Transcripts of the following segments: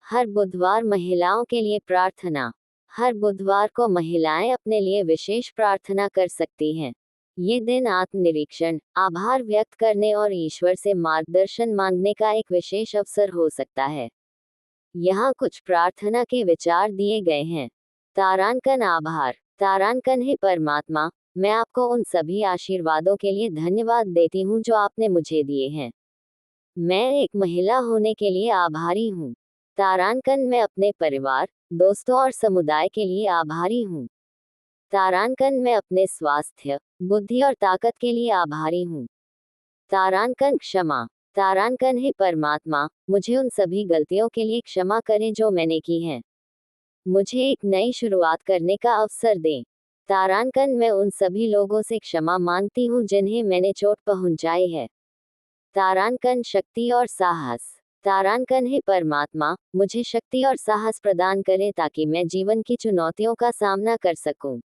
हर बुधवार महिलाओं के लिए प्रार्थना। हर बुधवार को महिलाएं अपने लिए विशेष प्रार्थना कर सकती हैं। ये दिन आत्मनिरीक्षण, आभार व्यक्त करने और ईश्वर से मार्गदर्शन मांगने का एक विशेष अवसर हो सकता है। यहाँ कुछ प्रार्थना के विचार दिए गए हैं। तारांकन आभार। तारांकन हे परमात्मा, मैं आपको उन सभी आशीर्वादों के लिए धन्यवाद देती हूँ जो आपने मुझे दिए हैं। मैं एक महिला होने के लिए आभारी हूँ। तारांकन मैं अपने परिवार, दोस्तों और समुदाय के लिए आभारी हूँ। तारांकन मैं अपने स्वास्थ्य, बुद्धि और ताकत के लिए आभारी हूँ। तारांकन क्षमा। तारांकन हे परमात्मा, मुझे उन सभी गलतियों के लिए क्षमा करें जो मैंने की हैं। मुझे एक नई शुरुआत करने का अवसर दें। तारांकन मैं उन सभी लोगों से क्षमा मांगती हूँ जिन्हें मैंने चोट पहुंचाई है। तारांकन शक्ति और साहस। तारांकन हे परमात्मा, मुझे शक्ति और साहस प्रदान करें ताकि मैं जीवन की चुनौतियों का सामना कर सकूं।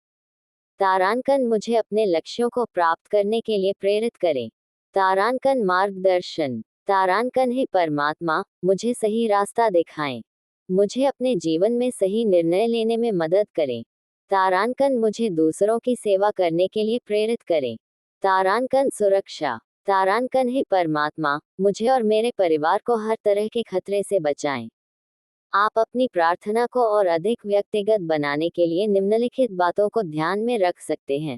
तारांकन मुझे अपने लक्ष्यों को प्राप्त करने के लिए प्रेरित करें। तारांकन मार्गदर्शन। तारांकन हे परमात्मा, मुझे सही रास्ता दिखाएं। मुझे अपने जीवन में सही निर्णय लेने में मदद करें। तारांकन मुझे दूसरों की सेवा करने के लिए प्रेरित करें। तारांकन सुरक्षा। तारांकन हे परमात्मा, मुझे और मेरे परिवार को हर तरह के खतरे से बचाएं। आप अपनी प्रार्थना को और अधिक व्यक्तिगत बनाने के लिए निम्नलिखित बातों को ध्यान में रख सकते हैं।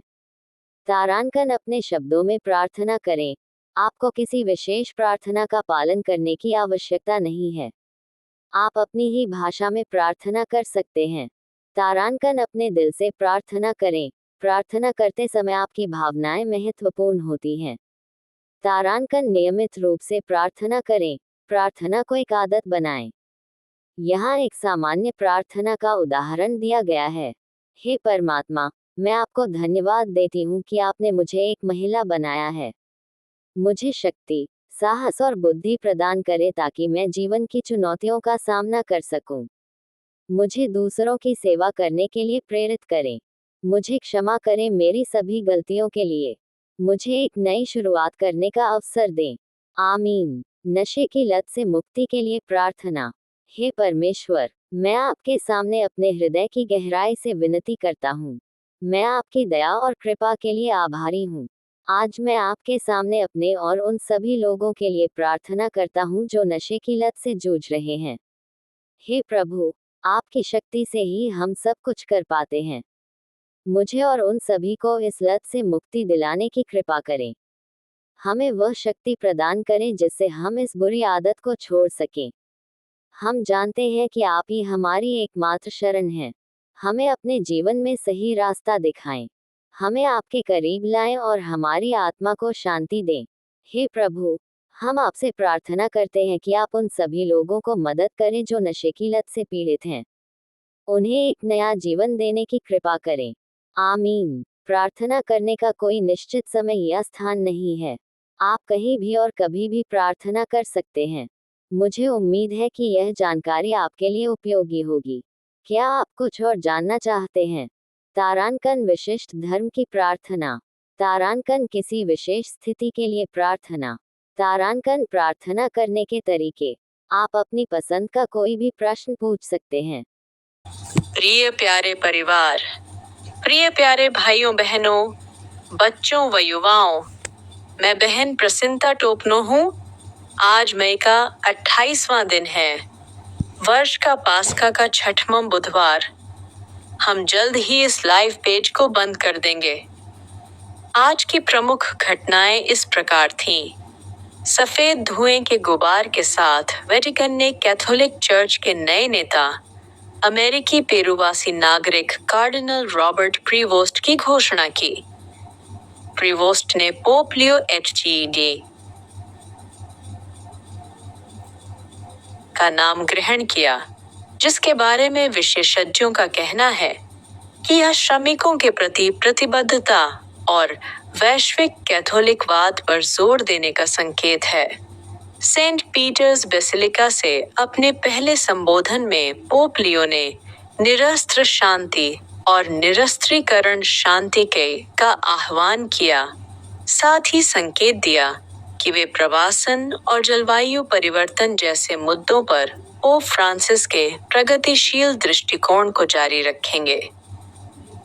तारांकन अपने शब्दों में प्रार्थना करें। आपको किसी विशेष प्रार्थना का पालन करने की आवश्यकता नहीं है। आप अपनी ही भाषा में प्रार्थना कर सकते हैं। तारांकन अपने दिल से प्रार्थना करें। प्रार्थना करते समय आपकी भावनाएं महत्वपूर्ण होती हैं। तारांकन नियमित रूप से प्रार्थना करें। प्रार्थना को एक आदत बनाएं। यहाँ एक सामान्य प्रार्थना का उदाहरण दिया गया है। हे परमात्मा, मैं आपको धन्यवाद देती हूँ कि आपने मुझे एक महिला बनाया है। मुझे शक्ति, साहस और बुद्धि प्रदान करें ताकि मैं जीवन की चुनौतियों का सामना कर सकूं। मुझे दूसरों की सेवा करने के लिए प्रेरित करें। मुझे क्षमा करें मेरी सभी गलतियों के लिए। मुझे एक नई शुरुआत करने का अवसर दें। आमीन। नशे की लत से मुक्ति के लिए प्रार्थना। हे परमेश्वर, मैं आपके सामने अपने हृदय की गहराई से विनती करता हूँ। मैं आपकी दया और कृपा के लिए आभारी हूँ। आज मैं आपके सामने अपने और उन सभी लोगों के लिए प्रार्थना करता हूँ जो नशे की लत से जूझ रहे हैं। हे प्रभु, आपकी शक्ति से ही हम सब कुछ कर पाते हैं। मुझे और उन सभी को इस लत से मुक्ति दिलाने की कृपा करें। हमें वह शक्ति प्रदान करें जिससे हम इस बुरी आदत को छोड़ सकें। हम जानते हैं कि आप ही हमारी एकमात्र शरण हैं। हमें अपने जीवन में सही रास्ता दिखाएं। हमें आपके करीब लाएं और हमारी आत्मा को शांति दें। हे प्रभु, हम आपसे प्रार्थना करते हैं कि आप उन सभी लोगों को मदद करें जो नशे की लत से पीड़ित हैं। उन्हें एक नया जीवन देने की कृपा करें। आमीन। प्रार्थना करने का कोई निश्चित समय या स्थान नहीं है। आप कहीं भी और कभी भी प्रार्थना कर सकते हैं। मुझे उम्मीद है कि यह जानकारी आपके लिए उपयोगी होगी। क्या आप कुछ और जानना चाहते हैं? तारांकन विशिष्ट धर्म की प्रार्थना। तारांकन किसी विशेष स्थिति के लिए प्रार्थना। तारांकन प्रार्थना करने के तरीके। आप अपनी पसंद का कोई भी प्रश्न पूछ सकते हैं। प्रिय प्यारे परिवार, प्रिय प्यारे भाइयों बहनों, बच्चों व युवाओं, मैं बहन प्रसिन्ता टोपनो हूँ। आज मई का 28वां दिन है। वर्ष का पास्का का 6वां बुधवार। हम जल्द ही इस लाइव पेज को बंद कर देंगे। आज की प्रमुख घटनाएं इस प्रकार थीं। सफेद धुएं के गुबार के साथ वेटिकन ने कैथोलिक चर्च के नए नेता, अमेरिकी पेरुवासी नागरिक कार्डिनल रॉबर्ट प्रीवोस्ट की घोषणा की। प्रीवोस्ट ने पोप लियो HGD का नाम ग्रहण किया, जिसके बारे में विशेषज्ञों का कहना है कि यह श्रमिकों के प्रति प्रतिबद्धता और वैश्विक कैथोलिकवाद पर जोर देने का संकेत है। सेंट पीटर्स बेसिलिका से अपने पहले संबोधन में पोप लियो ने निरस्त्र शांति और निरस्त्रीकरण शांति का आह्वान किया, साथ ही संकेत दिया कि वे प्रवासन और जलवायु परिवर्तन जैसे मुद्दों पर पोप फ्रांसिस के प्रगतिशील दृष्टिकोण को जारी रखेंगे।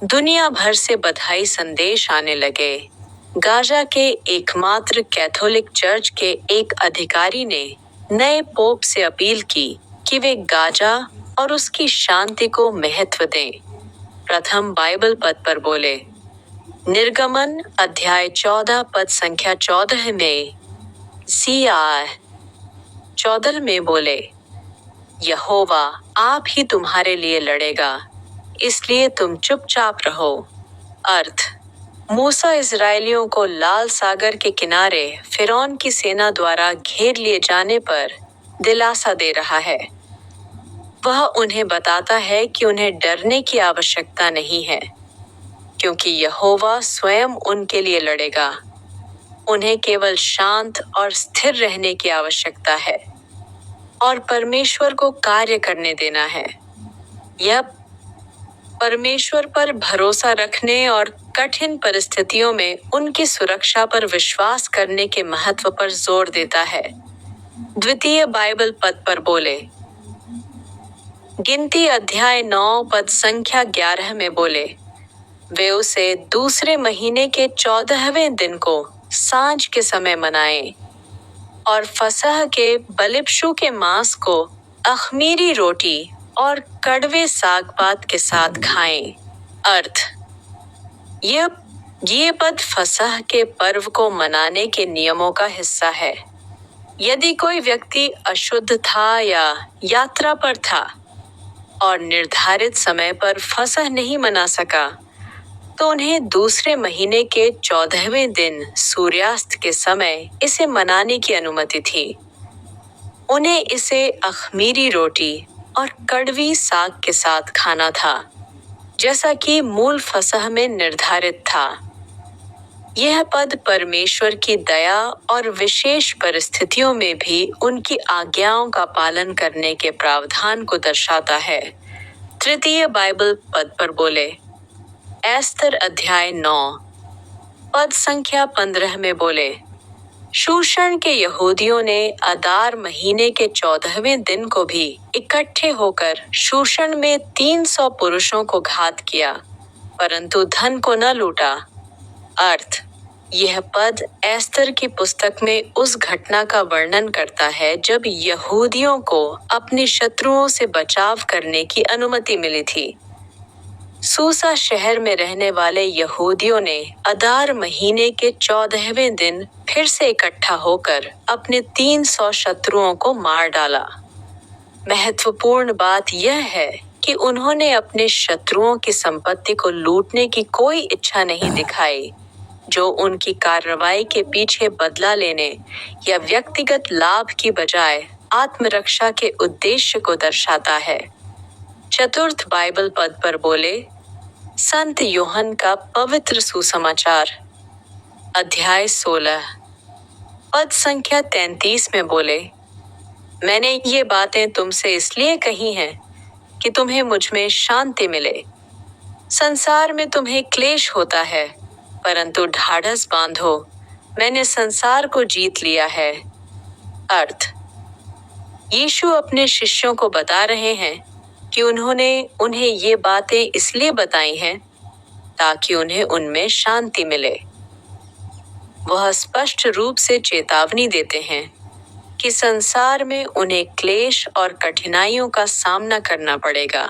दुनिया भर से बधाई संदेश आने लगे। गाजा के एकमात्र कैथोलिक चर्च के एक अधिकारी ने नए पोप से अपील की कि वे गाजा और उसकी शांति को महत्व दें। प्रथम बाइबल पद पर बोले। निर्गमन अध्याय 14 पद संख्या 14 में CR 14 में बोले, यहोवा आप ही तुम्हारे लिए लड़ेगा, इसलिए तुम चुपचाप रहो। अर्थ, मूसा इजरायलियों को लाल सागर के किनारे फिरौन की सेना द्वारा घेर लिए जाने पर दिलासा दे रहा है। वह उन्हें बताता है कि उन्हें डरने की आवश्यकता नहीं है, क्योंकि यहोवा स्वयं उनके लिए लड़ेगा। उन्हें केवल शांत और स्थिर रहने की आवश्यकता है और परमेश्वर को कार्य करने देना है। यह परमेश्वर पर भरोसा रखने और कठिन परिस्थितियों में उनकी सुरक्षा पर विश्वास करने के महत्व पर जोर देता है। द्वितीय बाइबल पद पर बोले। गिनती अध्याय 9 पद संख्या 11 में बोले, वे उसे दूसरे महीने के 14वें दिन को सांझ के समय मनाएं और फसह के बलिपशु के मांस को अख़मीरी रोटी और कड़वे साग पात के साथ खाएं। अर्थ, ये पद फसह के पर्व को मनाने के नियमों का हिस्सा है। यदि कोई व्यक्ति अशुद्ध था या यात्रा पर था और निर्धारित समय पर फसह नहीं मना सका, तो उन्हें दूसरे महीने के 14वें दिन सूर्यास्त के समय इसे मनाने की अनुमति थी। उन्हें इसे अख़मीरी रोटी और कड़वी साग के साथ खाना था, जैसा कि मूल फसह में निर्धारित था। यह पद परमेश्वर की दया और विशेष परिस्थितियों में भी उनकी आज्ञाओं का पालन करने के प्रावधान को दर्शाता है। तृतीय बाइबल पद पर बोले। एस्तर अध्याय 9 पद संख्या 15 में बोले, शूशन के यहूदियों ने अदार महीने के 14वें दिन को भी इकट्ठे होकर शूशन में 300 पुरुषों को घात किया, परंतु धन को न लूटा। अर्थ, यह पद एस्तर की पुस्तक में उस घटना का वर्णन करता है जब यहूदियों को अपने शत्रुओं से बचाव करने की अनुमति मिली थी। सूसा शहर में रहने वाले यहूदियों ने अदार महीने के 14वें दिन फिर से इकट्ठा होकर अपने 300 शत्रुओं को मार डाला। महत्वपूर्ण बात यह है कि उन्होंने अपने शत्रुओं की संपत्ति को लूटने की कोई इच्छा नहीं दिखाई, जो उनकी कार्रवाई के पीछे बदला लेने या व्यक्तिगत लाभ की बजाय आत्मरक्षा के उद्देश्य को दर्शाता है। चतुर्थ बाइबल पद पर बोले, संत यूहन्ना का पवित्र सुसमाचार अध्याय 16 पद संख्या 33 में बोले, मैंने ये बातें तुमसे इसलिए कही हैं कि तुम्हें मुझ में शांति मिले। संसार में तुम्हें क्लेश होता है, परंतु ढाढ़स बांधो, मैंने संसार को जीत लिया है। अर्थ, यीशु अपने शिष्यों को बता रहे हैं कि उन्होंने उन्हें ये बातें इसलिए बताई हैं ताकि उन्हें उनमें शांति मिले। वह स्पष्ट रूप से चेतावनी देते हैं कि संसार में उन्हें क्लेश और कठिनाइयों का सामना करना पड़ेगा।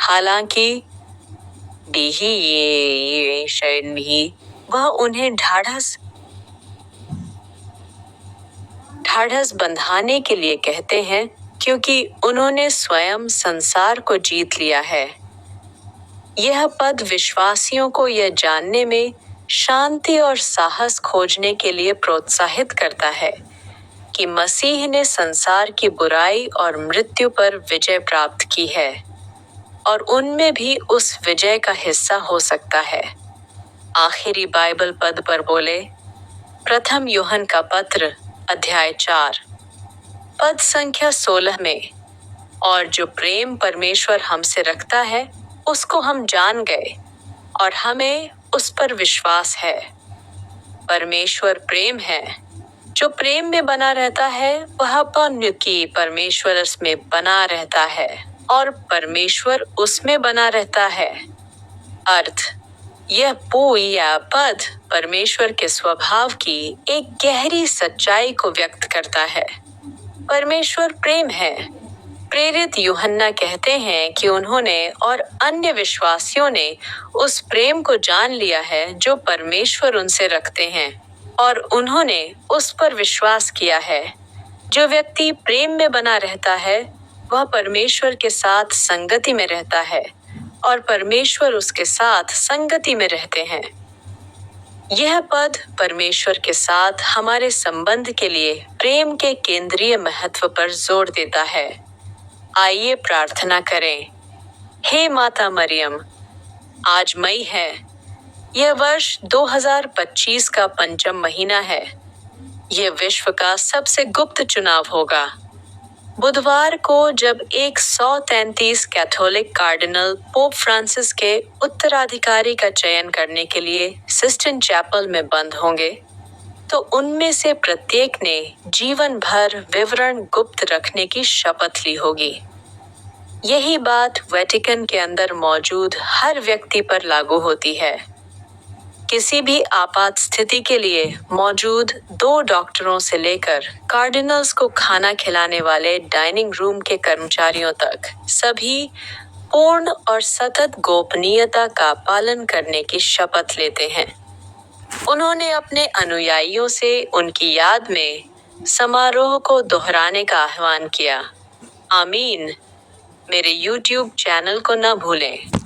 हालांकि वह उन्हें ढाढ़स बंधाने के लिए कहते हैं, क्योंकि उन्होंने स्वयं संसार को जीत लिया है। यह पद विश्वासियों को यह जानने में शांति और साहस खोजने के लिए प्रोत्साहित करता है कि मसीह ने संसार की बुराई और मृत्यु पर विजय प्राप्त की है और उनमें भी उस विजय का हिस्सा हो सकता है। आखिरी बाइबल पद पर बोले, प्रथम यूहन्ना का पत्र अध्याय 4 पद संख्या 16 में, और जो प्रेम परमेश्वर हमसे रखता है उसको हम जान गए और हमें उस पर विश्वास है। परमेश्वर प्रेम है। जो प्रेम में बना रहता है वह पुण्य की परमेश्वर उसमें बना रहता है और परमेश्वर उसमें बना रहता है। अर्थ, यह पू या पद परमेश्वर के स्वभाव की एक गहरी सच्चाई को व्यक्त करता है। परमेश्वर प्रेम है। प्रेरित यूहन्ना कहते हैं कि उन्होंने और अन्य विश्वासियों ने उस प्रेम को जान लिया है जो परमेश्वर उनसे रखते हैं और उन्होंने उस पर विश्वास किया है। जो व्यक्ति प्रेम में बना रहता है वह परमेश्वर के साथ संगति में रहता है और परमेश्वर उसके साथ संगति में रहते हैं। यह पद परमेश्वर के साथ हमारे संबंध के लिए प्रेम के केंद्रीय महत्व पर जोर देता है। आइए प्रार्थना करें। हे माता मरियम, आज मई है। यह वर्ष 2025 का पंचम महीना है। यह विश्व का सबसे गुप्त चुनाव होगा। बुधवार को जब 133 कैथोलिक कार्डिनल पोप फ्रांसिस के उत्तराधिकारी का चयन करने के लिए सिस्टिन चैपल में बंद होंगे, तो उनमें से प्रत्येक ने जीवन भर विवरण गुप्त रखने की शपथ ली होगी। यही बात वेटिकन के अंदर मौजूद हर व्यक्ति पर लागू होती है। किसी भी आपात स्थिति के लिए मौजूद 2 डॉक्टरों से लेकर कार्डिनल्स को खाना खिलाने वाले डाइनिंग रूम के कर्मचारियों तक सभी पूर्ण और सतत गोपनीयता का पालन करने की शपथ लेते हैं। उन्होंने अपने अनुयायियों से उनकी याद में समारोह को दोहराने का आह्वान किया। आमीन। मेरे YouTube चैनल को न भूलें।